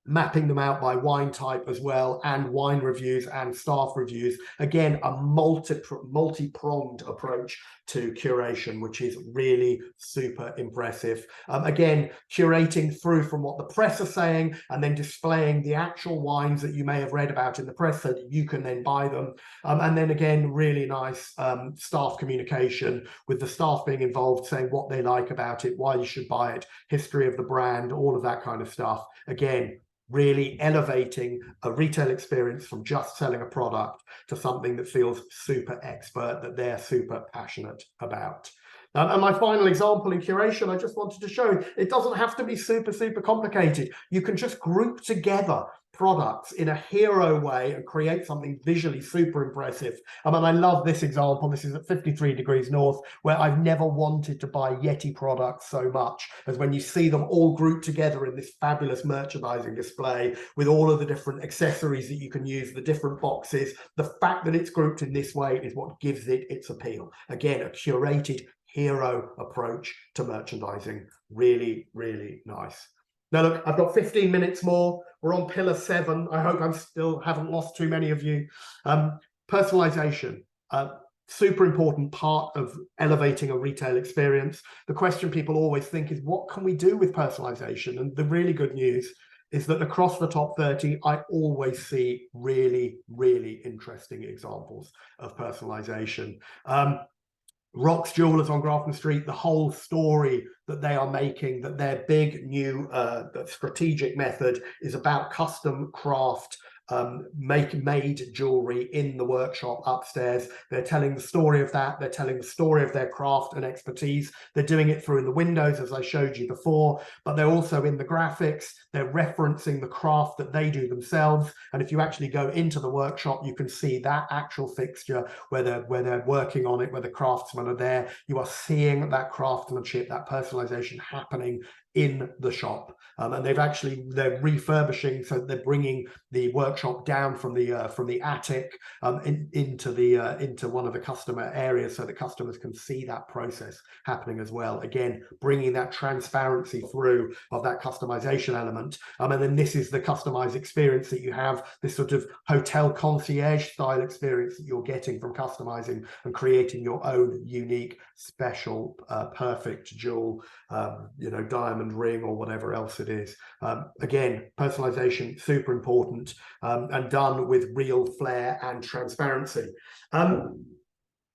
mapping them out by wine type as well, and wine reviews and staff reviews. Again, a multi-pronged approach to curation, which is really super impressive. Again, curating through from what the press are saying, and then displaying the actual wines that you may have read about in the press so that you can then buy them. And then again, really nice staff communication, with the staff being involved, saying what they like about it, why you should buy it, history of the brand, all of that kind of stuff. Again, really elevating a retail experience from just selling a product to something that feels super expert, that they're super passionate about. And my final example in curation, I just wanted to show, it doesn't have to be super, super complicated. You can just group together products in a hero way and create something visually super impressive. I mean, I love this example. This is at 53 Degrees North, where I've never wanted to buy Yeti products so much as when you see them all grouped together in this fabulous merchandising display with all of the different accessories that you can use, the different boxes. The fact that it's grouped in this way is what gives it its appeal. Again, a curated hero approach to merchandising. Really, really nice. Now, look, I've got 15 minutes more. We're on pillar 7. I hope I still haven't lost too many of you. Personalization, super important part of elevating a retail experience. The question people always think is, what can we do with personalization? And the really good news is that across the top 30, I always see really, really interesting examples of personalization. Rock's Jewelers on Grafton Street, the whole story that they are making, that their big new strategic method is about custom craft made jewelry in the workshop upstairs. They're telling the story of that. They're telling the story of their craft and expertise. They're doing it through in the windows, as I showed you before, but they're also in the graphics. They're referencing the craft that they do themselves. And if you actually go into the workshop, you can see that actual fixture where they're working on it, where the craftsmen are there. You are seeing that craftsmanship, that personalization happening in the shop. And they're refurbishing, so they're bringing the workshop down from the attic into one of the customer areas, so the customers can see that process happening as well. Again, bringing that transparency through of that customization element. And then this is the customized experience that you have, this sort of hotel concierge style experience that you're getting from customizing and creating your own unique, special, perfect jewel, diamond ring or whatever else it is. Again, personalization, super important, and done with real flair and transparency.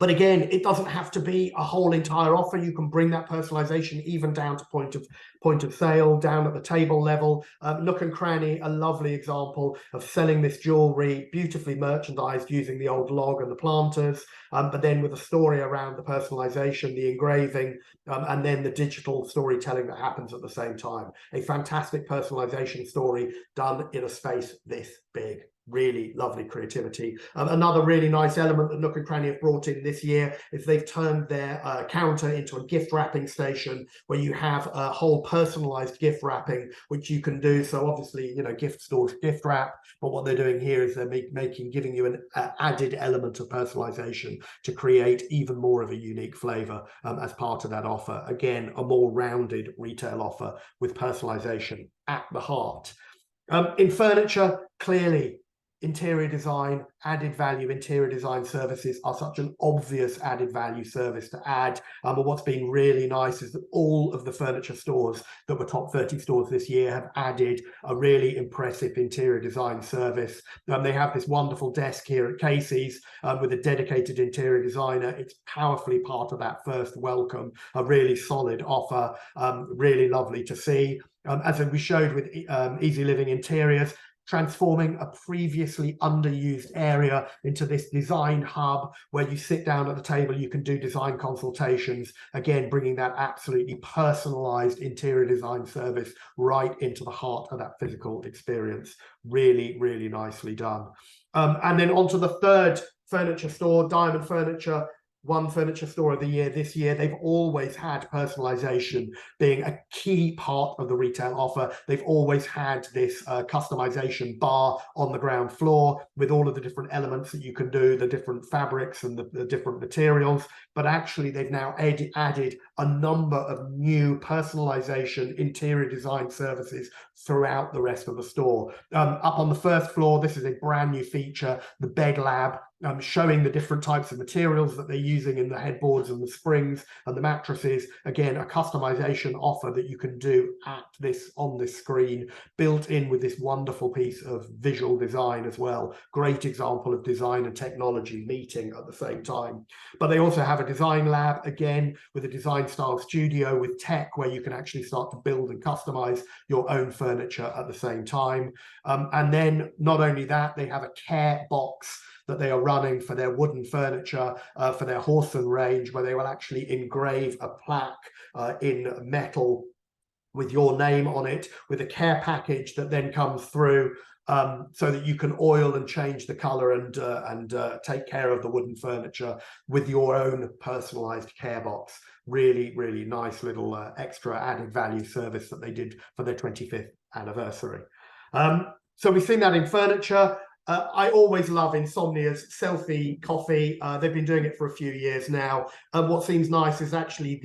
But again, it doesn't have to be a whole entire offer. You can bring that personalization even down to point of sale, down at the table level. Nook and Cranny, a lovely example of selling this jewelry, beautifully merchandised using the old log and the planters, but then with a story around the personalization, the engraving, and then the digital storytelling that happens at the same time. A fantastic personalization story done in a space this big. Really lovely creativity. Another really nice element that Nook and Cranny have brought in this year is they've turned their counter into a gift wrapping station where you have a whole personalized gift wrapping, which you can do. So obviously, gift stores gift wrap, but what they're doing here is they're giving you an added element of personalization to create even more of a unique flavor as part of that offer. Again, a more rounded retail offer with personalization at the heart. In furniture, clearly, interior design, added value interior design services are such an obvious added value service to add. But what's been really nice is that all of the furniture stores that were top 30 stores this year have added a really impressive interior design service. They have this wonderful desk here at Casey's with a dedicated interior designer. It's powerfully part of that first welcome, a really solid offer, really lovely to see. As we showed with Easy Living Interiors, transforming a previously underused area into this design hub where you sit down at the table, you can do design consultations, again bringing that absolutely personalized interior design service right into the heart of that physical experience. Really, really nicely done. And then onto the third furniture store, Diamond Furniture. One furniture store of the year this year. They've always had personalization being a key part of the retail offer. They've always had this customization bar on the ground floor with all of the different elements that you can do, the different fabrics and the different materials. But actually, they've now added a number of new personalization interior design services throughout the rest of the store. Up on the first floor, this is a brand new feature, the Bed Lab, showing the different types of materials that they're using in the headboards and the springs and the mattresses. Again, a customization offer that you can do on this screen, built in with this wonderful piece of visual design as well. Great example of design and technology meeting at the same time. But they also have a design lab, again, with a design style studio with tech where you can actually start to build and customize your own furniture at the same time. And then not only that, they have a care box that they are running for their wooden furniture, for their Hawthorne range, where they will actually engrave a plaque in metal with your name on it, with a care package that then comes through so that you can oil and change the color and take care of the wooden furniture with your own personalized care box. Really, really nice little extra added value service that they did for their 25th anniversary. So we've seen that in furniture. I always love Insomnia's selfie coffee. They've been doing it for a few years now. And what seems nice is actually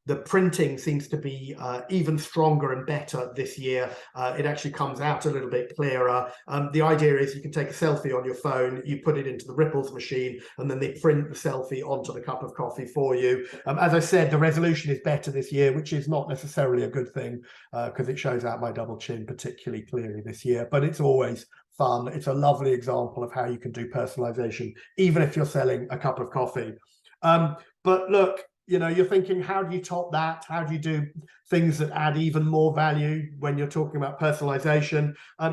the printing seems to be even stronger and better this year. It actually comes out a little bit clearer. The idea is you can take a selfie on your phone, you put it into the Ripples machine, and then they print the selfie onto the cup of coffee for you. As I said, the resolution is better this year, which is not necessarily a good thing because it shows out my double chin particularly clearly this year, but it's always fun. It's a lovely example of how you can do personalization, even if you're selling a cup of coffee. But look, you know, you're thinking, how do you top that? How do you do things that add even more value when you're talking about personalization?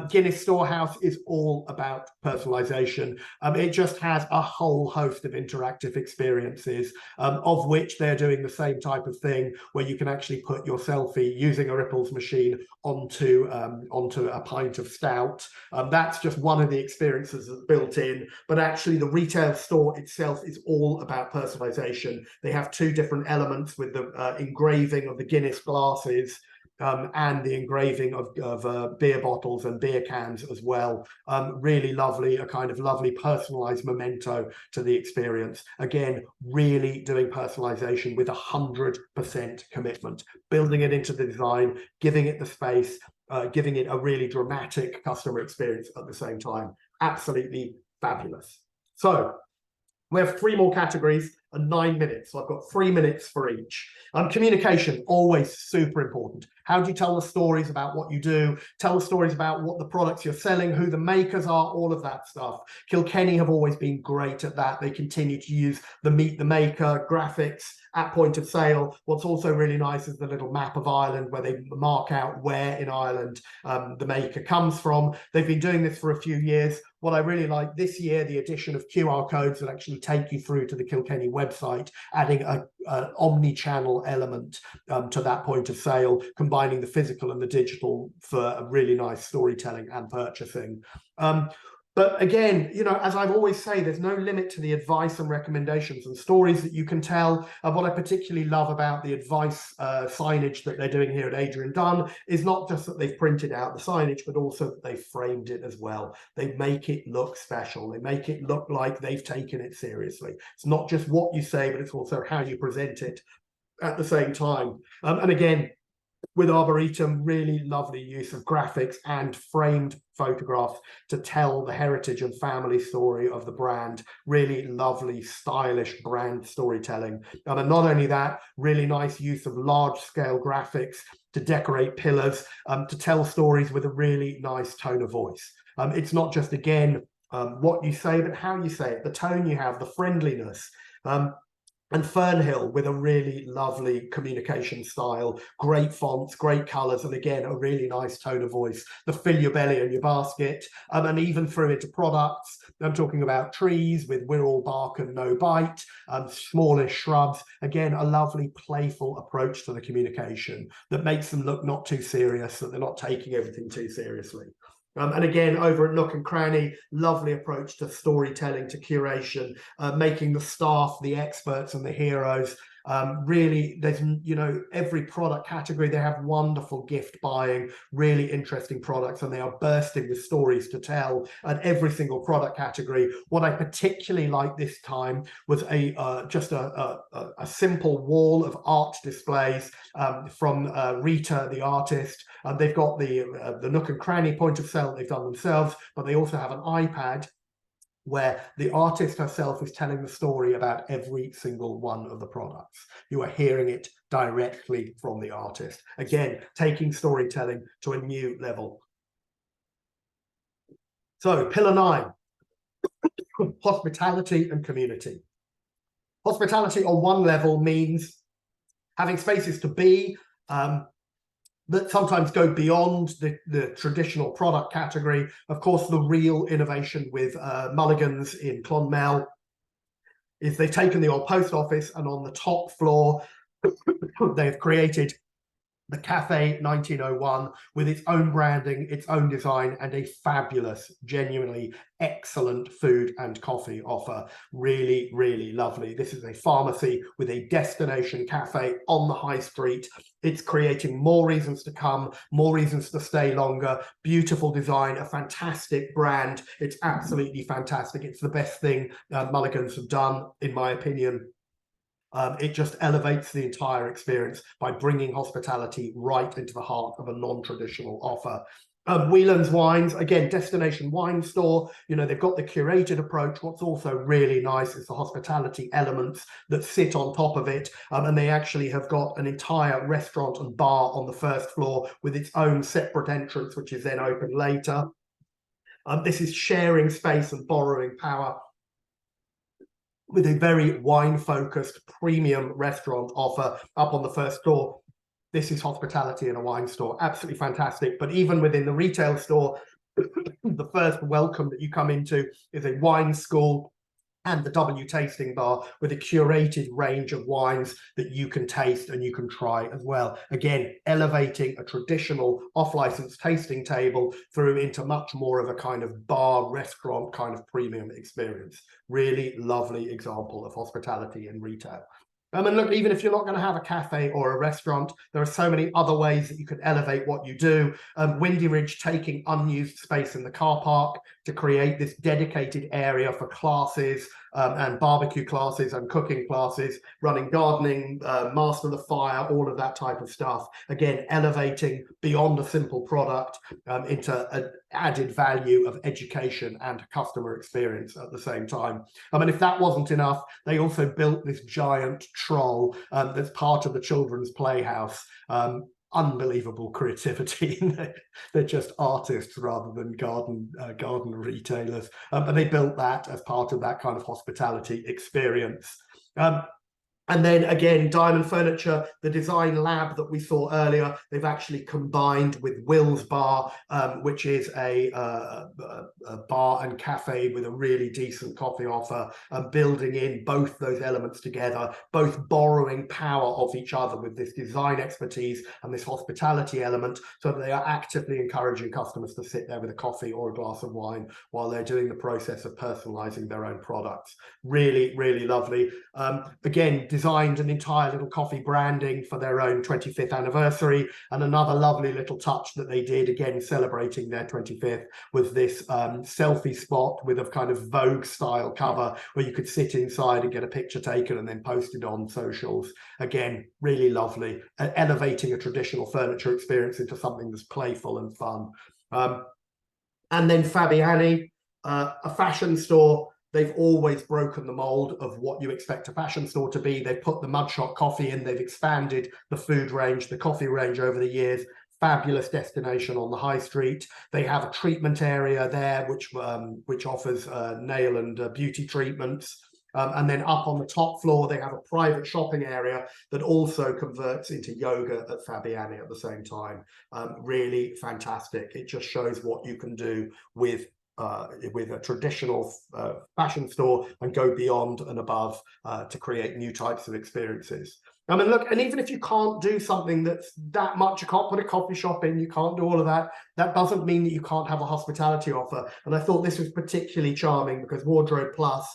Guinness Storehouse is all about personalization. It just has a whole host of interactive experiences, of which they're doing the same type of thing, where you can actually put your selfie using a Ripples machine onto a pint of stout. That's just one of the experiences that's built in, but actually the retail store itself is all about personalization. They have two different elements, with the engraving of the Guinness glasses and the engraving of beer bottles and beer cans as well. Really lovely, a kind of lovely personalized memento to the experience. Again, really doing personalization with 100% commitment, building it into the design, giving it the space, giving it a really dramatic customer experience at the same time. Absolutely fabulous. So we have 3 more categories and 9 minutes. So I've got 3 minutes for each. Communication, always super important. How do you tell the stories about what you do? Tell the stories about what the products you're selling, who the makers are, all of that stuff. Kilkenny have always been great at that. They continue to use the meet the maker graphics at point of sale. What's also really nice is the little map of Ireland, where they mark out where in Ireland the maker comes from. They've been doing this for a few years. What I really like this year, the addition of QR codes that actually take you through to the Kilkenny website, adding an omni-channel element to that point of sale, combining the physical and the digital for a really nice storytelling and purchasing. But again, you know, as I've always say, there's no limit to the advice and recommendations and stories that you can tell. What I particularly love about the advice signage that they're doing here at Adrian Dunn is not just that they've printed out the signage, but also that they've framed it as well. They make it look special. They make it look like they've taken it seriously. It's not just what you say, but it's also how you present it at the same time. And again, with Arboretum, really lovely use of graphics and framed photographs to tell the heritage and family story of the brand. Really lovely, stylish brand storytelling. And not only that, really nice use of large-scale graphics to decorate pillars, to tell stories with a really nice tone of voice. It's not just, again, what you say, but how you say it, the tone you have, the friendliness. And Fernhill with a really lovely communication style, great fonts, great colours, and again, a really nice tone of voice. The fill your belly and your basket, and even through into products. I'm talking about trees with we're all bark and no bite, smallish shrubs. Again, a lovely playful approach to the communication that makes them look not too serious, that they're not taking everything too seriously. And again, over at Nook and Cranny, lovely approach to storytelling, to curation, making the staff the experts and the heroes. Really, there's, you know, every product category, they have wonderful gift buying, really interesting products, and they are bursting with stories to tell at every single product category. What I particularly liked this time was just a simple wall of art displays from Rita, the artist. They've got the Nook and Cranny point of sale they've done themselves, but they also have an iPad where the artist herself is telling the story about every single one of the products. You are hearing it directly from the artist. Again, taking storytelling to a new level. So, pillar 9, hospitality and community. Hospitality on one level means having spaces to be, that sometimes go beyond the traditional product category. Of course, the real innovation with Mulligan's in Clonmel is they've taken the old post office, and on the top floor, they've created the Cafe 1901 with its own branding, its own design, and a fabulous, genuinely excellent food and coffee offer. Really, really lovely. This is a pharmacy with a destination cafe on the high street. It's creating more reasons to come, more reasons to stay longer. Beautiful design, a fantastic brand. It's absolutely fantastic. It's the best thing Mulligan's have done, in my opinion. It just elevates the entire experience by bringing hospitality right into the heart of a non-traditional offer. Whelan's Wines, again, destination wine store. You know, they've got the curated approach. What's also really nice is the hospitality elements that sit on top of it. And they actually have got an entire restaurant and bar on the first floor with its own separate entrance, which is then open later. This is sharing space and borrowing power. with a very wine-focused premium restaurant offer up on the first floor. This is hospitality in a wine store. Absolutely fantastic. But even within the retail store, the first welcome that you come into is a wine school and the W tasting bar with a curated range of wines that you can taste and you can try as well. Again, elevating a traditional off-license tasting table through into much more of a kind of bar restaurant kind of premium experience. Really lovely example of hospitality in retail. And look, even if you're not going to have a cafe or a restaurant, there are so many other ways that you can elevate what you do. Windy Ridge taking unused space in the car park to create this dedicated area for classes and barbecue classes and cooking classes, running gardening, master the fire, all of that type of stuff. Again, elevating beyond a simple product into an added value of education and customer experience at the same time. I mean, if that wasn't enough, they also built this giant troll that's part of the children's playhouse. Unbelievable creativity. They're just artists rather than garden retailers, and they built that as part of that kind of hospitality experience. And then again, Diamond Furniture, the design lab that we saw earlier, they've actually combined with Will's Bar, which is a bar and cafe with a really decent coffee offer, building in both those elements together, both borrowing power of each other with this design expertise and this hospitality element, so that they are actively encouraging customers to sit there with a coffee or a glass of wine while they're doing the process of personalizing their own products. Really, really lovely. Again, designed an entire little coffee branding for their own 25th anniversary, and another lovely little touch that they did, again celebrating their 25th, was this selfie spot with a kind of Vogue style cover where you could sit inside and get a picture taken and then post it on socials. Again, really lovely, elevating a traditional furniture experience into something that's playful and fun. And then Fabiani, a fashion store. They've always broken the mold of what you expect a fashion store to be. They've put the Mudshot coffee in. They've expanded the food range, the coffee range over the years. Fabulous destination on the high street. They have a treatment area there, which offers nail and beauty treatments. And then up on the top floor, they have a private shopping area that also converts into yoga at Fabiani at the same time. Really fantastic. It just shows what you can do with a traditional fashion store and go beyond and above to create new types of experiences. I mean, look, and even if you can't do something that's that much, you can't put a coffee shop in, you can't do all of that, that doesn't mean that you can't have a hospitality offer. And I thought this was particularly charming because Wardrobe Plus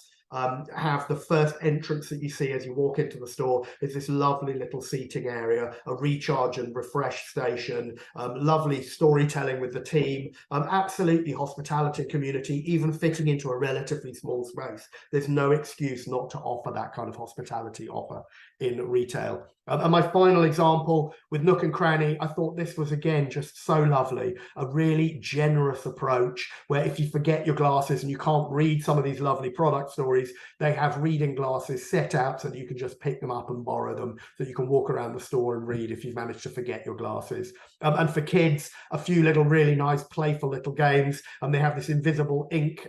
have the first entrance that you see as you walk into the store is this lovely little seating area, a recharge and refresh station, lovely storytelling with the team, absolutely hospitality community, even fitting into a relatively small space. There's no excuse not to offer that kind of hospitality offer in retail. And my final example with Nook and Cranny, I thought this was again just so lovely, a really generous approach where if you forget your glasses and you can't read some of these lovely product stories, they have reading glasses set out so that you can just pick them up and borrow them, so you can walk around the store and read if you've managed to forget your glasses. And for kids, a few little really nice playful little games, and they have this invisible ink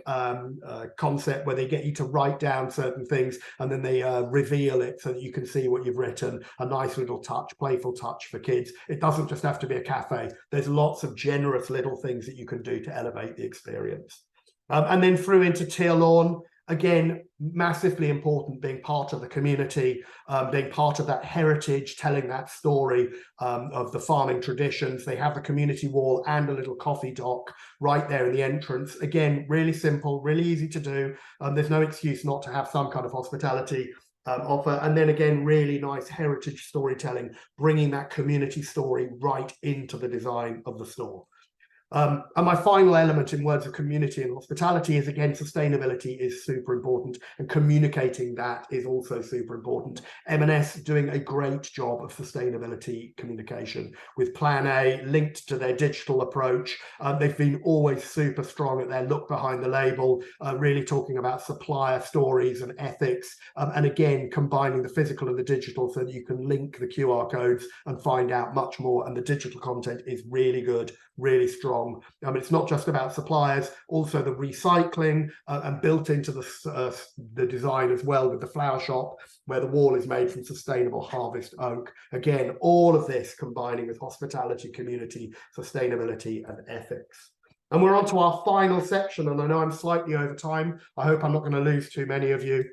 concept where they get you to write down certain things and then they reveal it so that you can see what you've written. A nice little touch, playful touch for kids. It doesn't just have to be a cafe. There's lots of generous little things that you can do to elevate the experience. And then through into Tear Lawn, again, massively important, being part of the community, being part of that heritage, telling that story of the farming traditions. They have the community wall and a little coffee dock right there in the entrance. Again, really simple, really easy to do. There's no excuse not to have some kind of hospitality offer. And then again, really nice heritage storytelling, bringing that community story right into the design of the store. And my final element in words of community and hospitality is, again, sustainability is super important, and communicating that is also super important. M&S doing a great job of sustainability communication with Plan A linked to their digital approach. They've been always super strong at their look behind the label, really talking about supplier stories and ethics, and again, combining the physical and the digital so that you can link the QR codes and find out much more. And the digital content is really good, really strong, strong. It's not just about suppliers, also the recycling and built into the design as well, with the flower shop where the wall is made from sustainable harvest oak. Again, all of this combining with hospitality, community, sustainability and ethics. And we're on to our final section, and I know I'm slightly over time. I hope I'm not going to lose too many of you.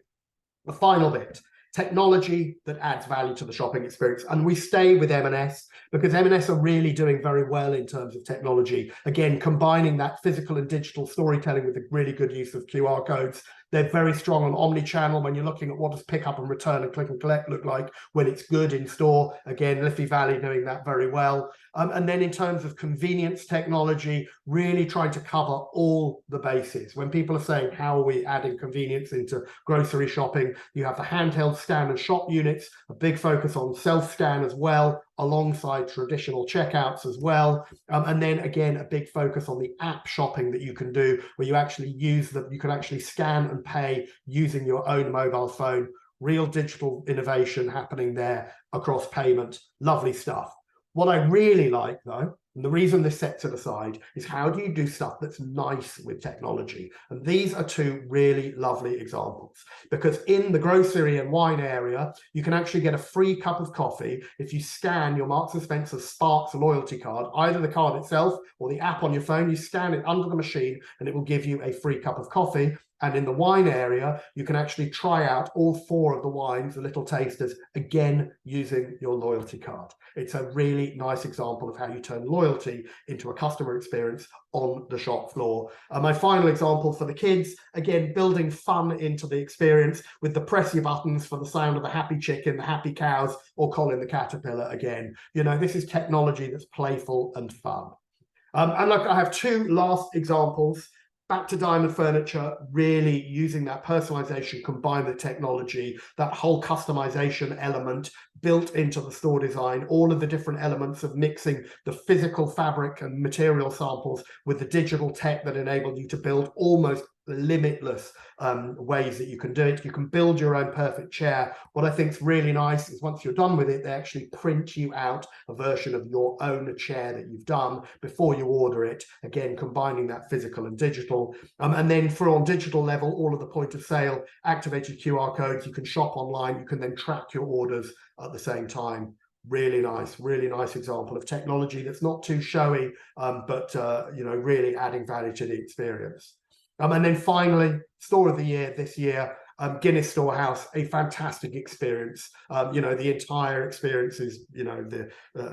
The final bit, technology that adds value to the shopping experience. And we stay with M&S because M&S are really doing very well in terms of technology. Again, combining that physical and digital storytelling with a really good use of QR codes. They're very strong on omni-channel when you're looking at what does pick up and return and click and collect look like when it's good in store. Again, Liffey Valley doing that very well. And then in terms of convenience technology, really trying to cover all the bases. When people are saying, how are we adding convenience into grocery shopping? You have the handheld stand and shop units, a big focus on self-scan as well, alongside traditional checkouts as well. And then again, a big focus on the app shopping that you can do, where you actually you can actually scan and pay using your own mobile phone. Real digital innovation happening there across payment. Lovely stuff. What I really like though, and the reason this sets it aside, is how do you do stuff that's nice with technology? And these are two really lovely examples, because in the grocery and wine area, you can actually get a free cup of coffee if you scan your Marks & Spencer Sparks loyalty card, either the card itself or the app on your phone. You scan it under the machine and it will give you a free cup of coffee. And in the wine area, you can actually try out all 4 of the wines, the little tasters, again, using your loyalty card. It's a really nice example of how you turn loyalty into a customer experience on the shop floor. My final example for the kids, again, building fun into the experience with the press your buttons for the sound of the happy chicken, the happy cows, or Colin the caterpillar again. You know, this is technology that's playful and fun. And look, I have 2 last examples. Back to Diamond Furniture, really using that personalization combined with technology, that whole customization element built into the store design, all of the different elements of mixing the physical fabric and material samples with the digital tech that enabled you to build almost limitless ways that you can do it. You can build your own perfect chair. What I think is really nice is once you're done with it, they actually print you out a version of your own chair that you've done before you order it. Again, combining that physical and digital. And then for on digital level, all of the point of sale, activated QR codes, you can shop online, you can then track your orders at the same time. Really nice example of technology that's not too showy, but you know, really adding value to the experience. And then finally, store of the year this year, Guinness Storehouse, a fantastic experience. You know, the entire experience is, you know, the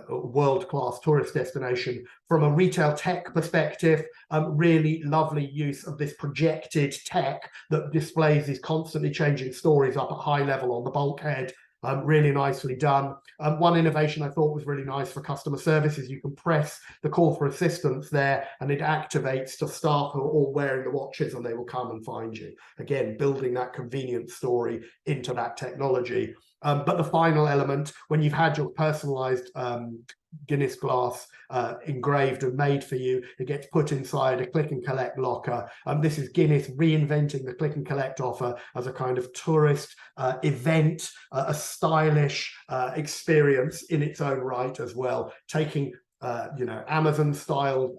world-class tourist destination. From a retail tech perspective, really lovely use of this projected tech that displays these constantly changing stories up at high level on the bulkhead. Really nicely done. One innovation I thought was really nice for customer service is you can press the call for assistance there and it activates to staff who are all wearing the watches and they will come and find you. Again, building that convenience story into that technology. But the final element, when you've had your personalized Guinness glass engraved and made for you, it gets put inside a click and collect locker. This is Guinness reinventing the click and collect offer as a kind of tourist event, a stylish experience in its own right as well, taking you know, Amazon style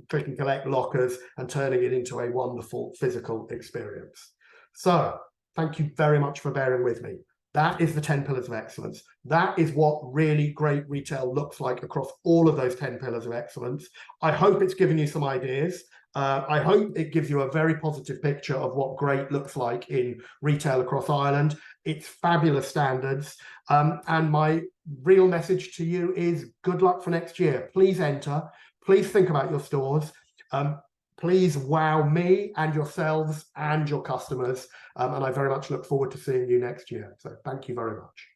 click and collect lockers and turning it into a wonderful physical experience. So thank you very much for bearing with me. That is the 10 pillars of excellence. That is what really great retail looks like across all of those 10 pillars of excellence. I hope it's given you some ideas. I hope it gives you a very positive picture of what great looks like in retail across Ireland. It's fabulous standards. And my real message to you is good luck for next year. Please enter. Please think about your stores. Please wow me and yourselves and your customers. And I very much look forward to seeing you next year. So thank you very much.